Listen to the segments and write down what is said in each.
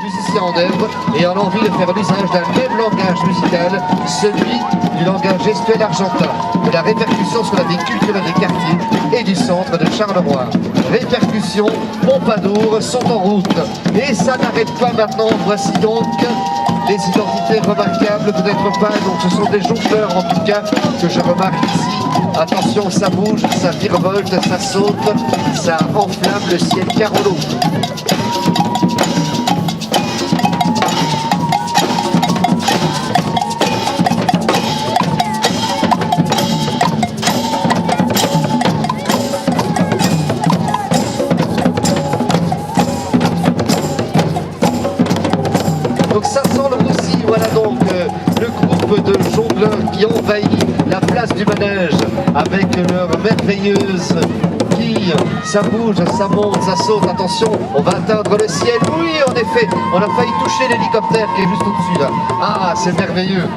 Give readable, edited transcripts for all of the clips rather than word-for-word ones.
musiciens en œuvre et en envie de faire l'usage d'un même langage musical, celui du langage gestuel argentin, de la répercussion sur la vie culturelle des quartiers et du centre de Charleroi. Répercussions, Pompadour sont en route. Et ça n'arrête pas maintenant, voici donc les identités remarquables, peut-être pas, donc ce sont des jongleurs en tout cas que je remarque ici. Attention, ça bouge, ça virevolte, ça saute, ça enflamme le ciel Carolo. Donc ça sent le roussi, voilà donc le groupe de jongleurs qui envahit la place du manège avec leur merveilleuse quille. Ça bouge, ça monte, ça saute, attention, on va atteindre le ciel. Oui, en effet, on a failli toucher l'hélicoptère qui est juste au-dessus là. Ah, c'est merveilleux.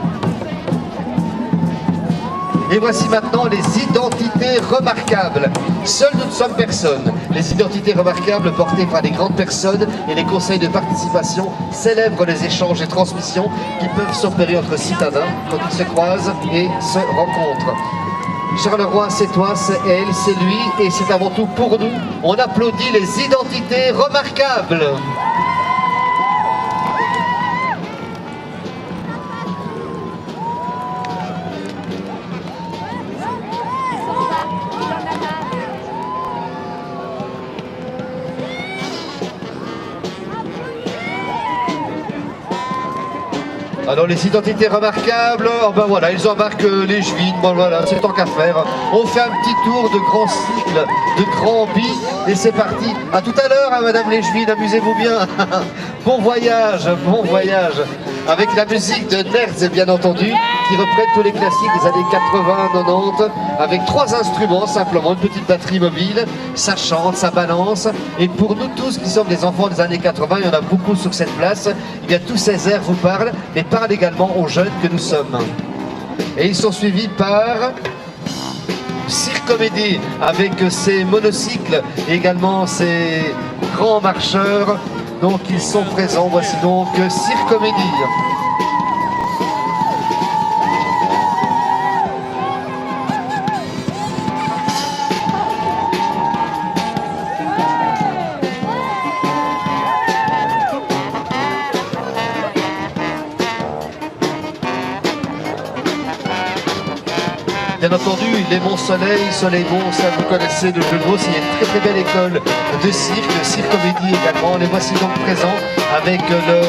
Et voici maintenant les identités remarquables. Seuls nous ne sommes personne. Les identités remarquables portées par les grandes personnes et les conseils de participation célèbrent les échanges et transmissions qui peuvent s'opérer entre citadins quand ils se croisent et se rencontrent. Charleroi, c'est toi, c'est elle, c'est lui et c'est avant tout pour nous. On applaudit les identités remarquables. Alors les identités remarquables, oh ben voilà, ils embarquent les juifs, bon voilà, c'est tant qu'à faire. On fait un petit tour de grand cycle, de grand bi, et c'est parti. À tout à l'heure, hein, Madame les juifs, amusez-vous bien. Bon voyage, avec la musique de Nerz, bien entendu, qui reprennent tous les classiques des années 80-90, avec 3 instruments simplement, une petite batterie mobile, ça chante, ça balance, et pour nous tous qui sommes des enfants des années 80, il y en a beaucoup sur cette place, eh bien tous ces airs vous parlent, mais parlent également aux jeunes que nous sommes. Et ils sont suivis par Circomédie, avec ses monocycles, et également ses grands marcheurs, donc ils sont présents, voici donc Circomédie. Bien entendu, les Mont-Soleil, Soleil-Mont, ça vous connaissez de jeu de mots, c'est une très belle école de cirque, Circomédie également. Les voici donc présents avec leur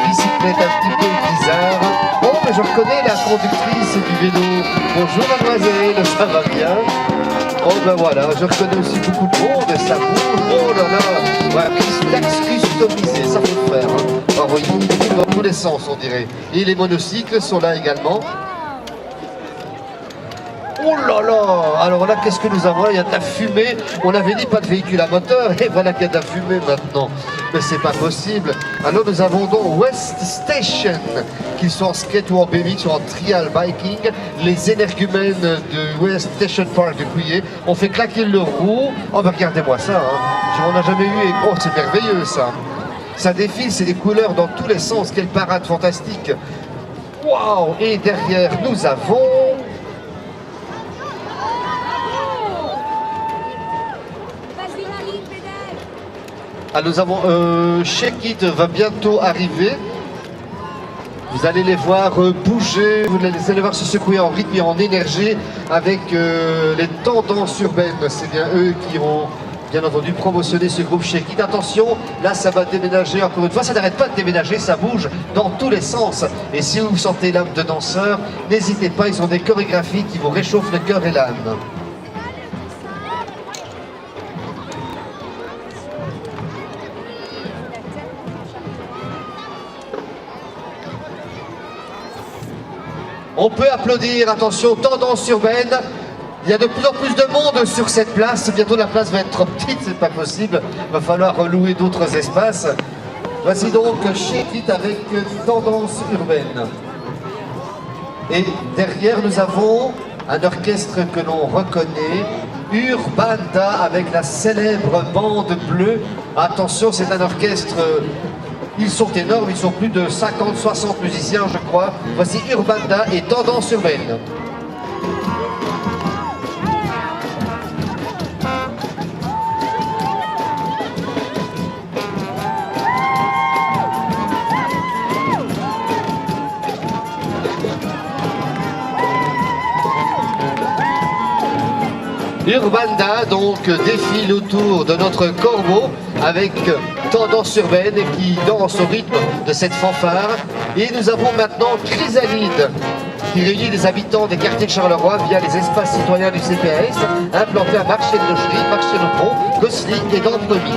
bicyclette un petit peu bizarre. Oh, mais je reconnais la conductrice du vélo. Bonjour mademoiselle, ça va bien? Oh ben voilà, je reconnais aussi beaucoup de monde, ça bouge, oh là là, voilà, taxe customisée, ça faut le faire. Hein. Alors, voyez, dans tous les sens on dirait. Et les monocycles sont là également. Oh là là! Alors là, qu'est-ce que nous avons là? Il y a de la fumée. On avait dit pas de véhicule à moteur, et voilà qu'il y a de la fumée maintenant. Mais c'est pas possible. Alors nous avons donc West Station, qu'ils soient en skate ou en BMX ou en trial biking, les énergumènes de West Station Park de Couillet ont fait claquer le roue. Oh ben regardez-moi ça, hein. On n'a jamais eu, et oh c'est merveilleux ça. Ça défile, c'est des couleurs dans tous les sens, quelle parade fantastique. Waouh! Et derrière nous avons... Ah, nous avons Shake It va bientôt arriver. Vous allez les voir bouger, vous allez les voir se secouer en rythme et en énergie avec les tendances urbaines. C'est bien eux qui ont bien entendu promotionné ce groupe Shake It. Attention, là ça va déménager encore une fois, ça n'arrête pas de déménager, ça bouge dans tous les sens. Et si vous sentez l'âme de danseur, n'hésitez pas, ils ont des chorégraphies qui vous réchauffent le cœur et l'âme. On peut applaudir, attention, tendance urbaine. Il y a de plus en plus de monde sur cette place. Bientôt la place va être trop petite, c'est pas possible. Il va falloir louer d'autres espaces. Voici donc Shake It avec tendance urbaine. Et derrière nous avons un orchestre que l'on reconnaît, Urbanda, avec la célèbre bande bleue Attention, c'est un orchestre, ils sont énormes, ils sont plus de 50-60 musiciens, je crois. Voici Urbanda et Tendance Urbaine. Urbanda donc défile autour de notre corbeau avec Tendance Urbaine qui danse au rythme de cette fanfare. Et nous avons maintenant Chrysalide qui réunit les habitants des quartiers de Charleroi via les espaces citoyens du CPAS implantés à Marché-de-Logerie, Marché-le-Pont, Gosselies et d'Ambremy.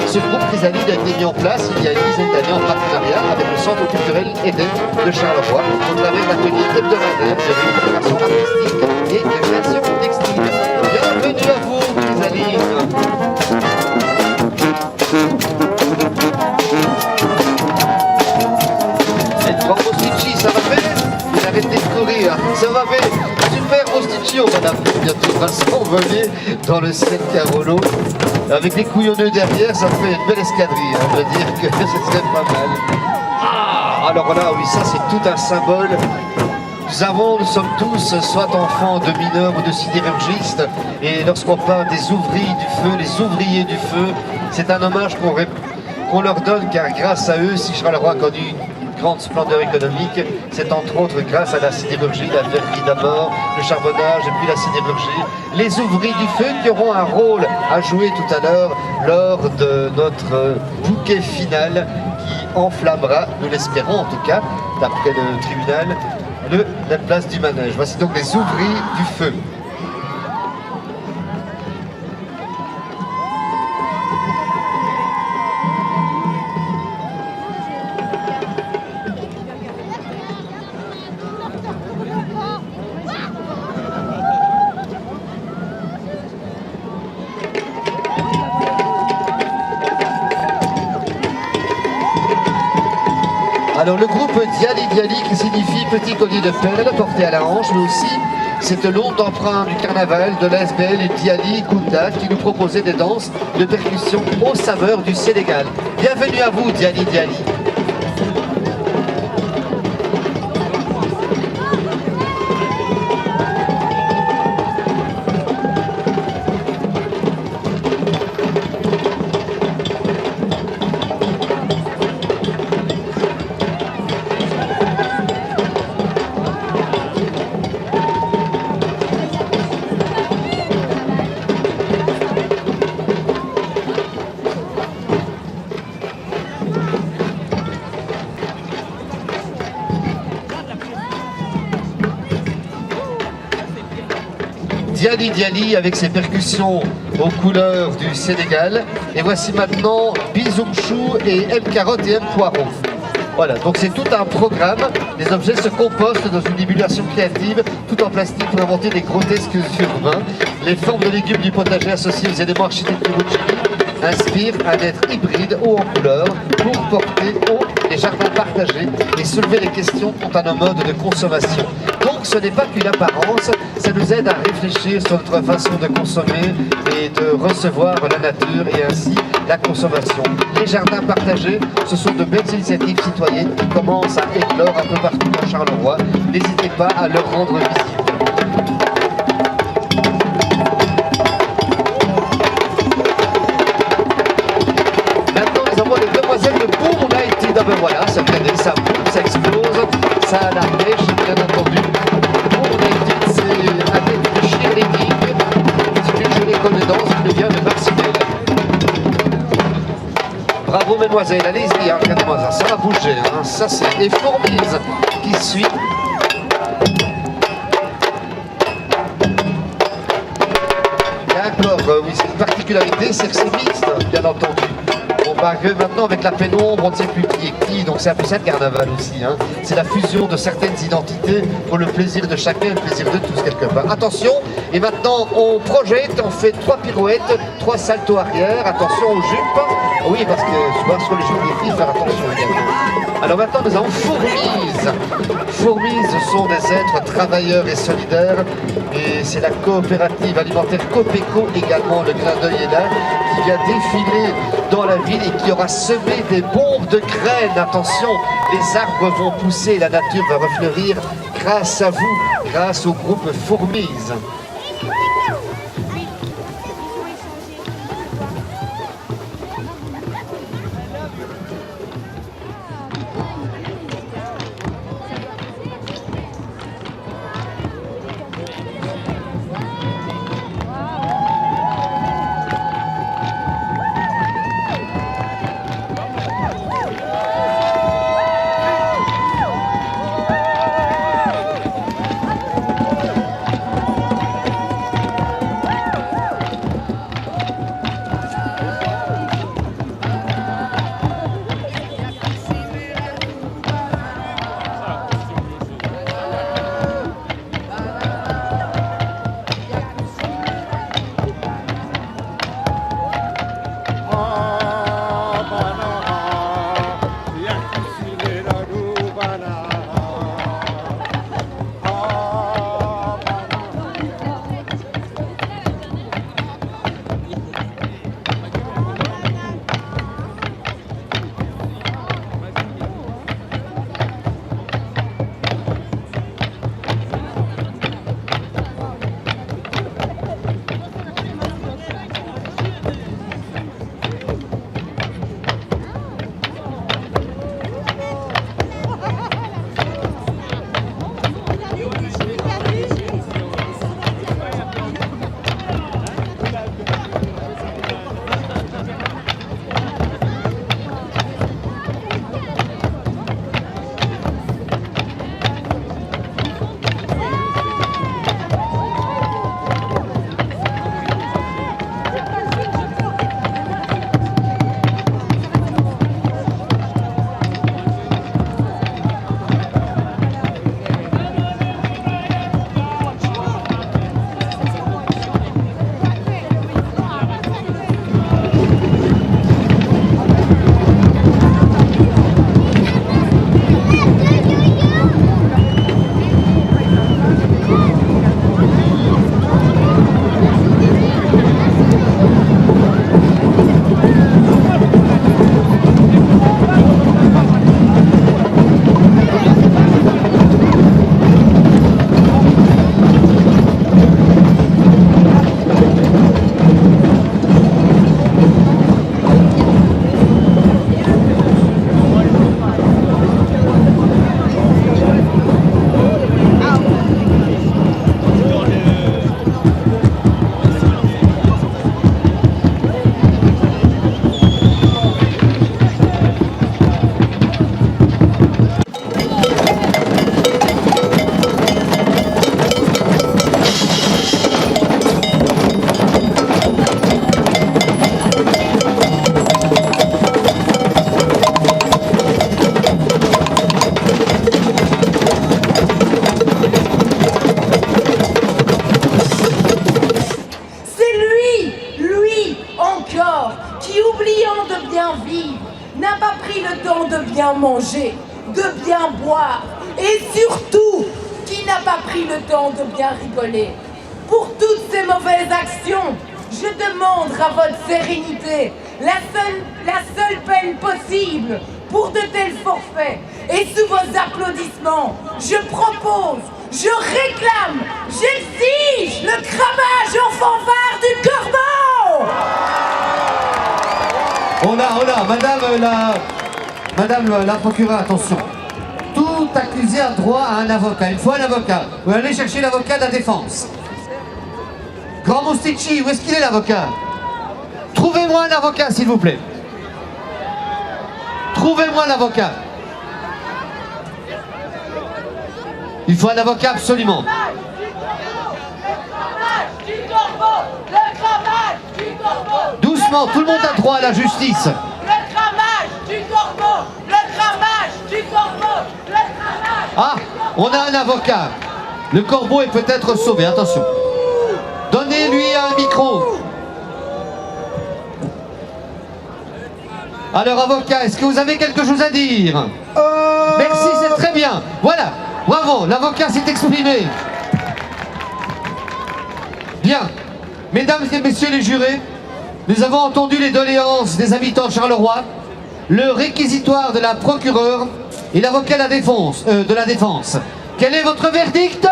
Ce groupe Chrysalide a été mis en place il y a une dizaine d'années en partenariat avec le Centre culturel Eden de Charleroi au travers d'ateliers hebdomadaires de récupération artistique et de création textile. Bienvenue à vous, Chrysalide. Mostici, ça va faire? Il arrête de courir, ça va faire? Super Mostici, on va bientôt va s'envoler dans le ciel Carolo. Avec les couillonneux derrière, ça fait une belle escadrille, on va dire que ce serait pas mal. Ah, alors là, oui, ça c'est tout un symbole. Nous sommes tous soit enfants de mineurs ou de sidérurgistes, et lorsqu'on parle des ouvriers du feu, les ouvriers du feu, c'est un hommage qu'on leur donne, car grâce à eux, si Charleroi a connu une grande splendeur économique, c'est entre autres grâce à la sidérurgie, la verrerie d'abord, le charbonnage et puis la sidérurgie. Les ouvriers du feu qui auront un rôle à jouer tout à l'heure lors de notre bouquet final qui enflammera, nous l'espérons en tout cas, d'après le tribunal, la place du manège. Voici donc les ouvriers du feu. Alors le groupe Diali Diali qui signifie petit collier de perles porté à la hanche, mais aussi c'est le long d'emprunt du carnaval de l'ASBL Diali Kounda qui nous proposait des danses de percussion aux saveurs du Sénégal. Bienvenue à vous Diali Diali. Diali Diali avec ses percussions aux couleurs du Sénégal. Et voici maintenant Bizoumchou et M Carotte et M Poireau. Voilà, donc c'est tout un programme. Les objets se compostent dans une émulation créative, tout en plastique pour inventer des grotesques urbains. Les formes de légumes du potager associées aux éléments architecturaux de Chili inspirent un être hybride haut en couleur pour porter haut les jardins partagés et soulever les questions quant à nos modes de consommation. Donc ce n'est pas qu'une apparence, ça nous aide à réfléchir sur notre façon de consommer et de recevoir la nature et ainsi la consommation. Les jardins partagés, ce sont de belles initiatives citoyennes qui commencent à éclore un peu partout à Charleroi. N'hésitez pas à leur rendre visite. Les demoiselles de Bourg, on a été dans voilà, ça fait ça boum, ça explose, ça a la pêche, bien entendu. Bourg, on a été, c'est un de cheerleading, c'est une jolie école de danse qui vient de Marcinelle. Bravo mesdemoiselles, allez-y, hein, regardez-moi ça va bouger, hein, ça c'est les fourmises qui suivent. D'accord, oui, c'est une particularité, c'est que c'est mixte, bien entendu. Maintenant avec la pénombre, on ne sait plus qui est qui, donc c'est un peu ça le carnaval aussi. Hein. C'est la fusion de certaines identités pour le plaisir de chacun, le plaisir de tous quelque part. Attention, et maintenant on projette, on fait 3 pirouettes, 3 saltos arrière, attention aux jupes. Oui, parce que souvent sur les jupes des filles, faire attention également. Alors maintenant nous avons Fourmise. fourmis, ce sont des êtres travailleurs et solidaires. Et c'est la coopérative alimentaire Copeco également, le clin d'œil est là, qui vient défiler dans la ville et qui aura semé des bombes de graines. Attention, les arbres vont pousser, la nature va refleurir grâce à vous, grâce au groupe Fourmis. Manger, de bien boire et surtout qui n'a pas pris le temps de bien rigoler. Pour toutes ces mauvaises actions, je demande à votre sérénité la seule peine possible pour de tels forfaits. Et sous vos applaudissements, je propose, je réclame, j'exige le cravage en fanfare du corbeau. On a, Madame la procureure, attention. Tout accusé a droit à un avocat. Il faut un avocat. Vous allez chercher l'avocat de la défense. Grand Mousticci, où est-ce qu'il est l'avocat? Trouvez-moi un avocat, s'il vous plaît. Trouvez-moi un avocat. Il faut un avocat absolument. Doucement, tout le monde a droit à la justice. Le cramage du corbeau, le cramage du corbeau, le cramage. Ah, on a un avocat. Le corbeau est peut-être sauvé, attention. Donnez-lui un micro. Alors avocat, est-ce que vous avez quelque chose à dire? Merci, c'est très bien. Voilà, Bravo, l'avocat s'est exprimé. Bien. Mesdames et messieurs les jurés, nous avons entendu les doléances des habitants de Charleroi, le réquisitoire de la procureure et l'avocat de la défense. Quel est votre verdict?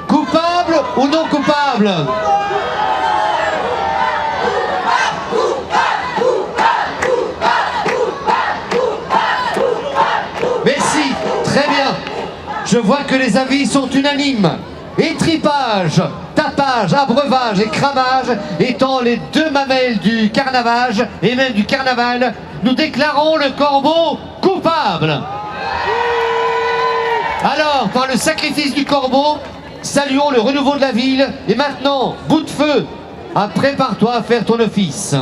Coupable ou non coupable? Merci, très bien. Je vois que les avis sont unanimes. Étripage, tapage, abreuvage et cramage étant les deux mamelles du carnavage et même du carnaval, nous déclarons le corbeau coupable. Alors, par le sacrifice du corbeau, saluons le renouveau de la ville. Et maintenant, bout de feu, prépare-toi à faire ton office.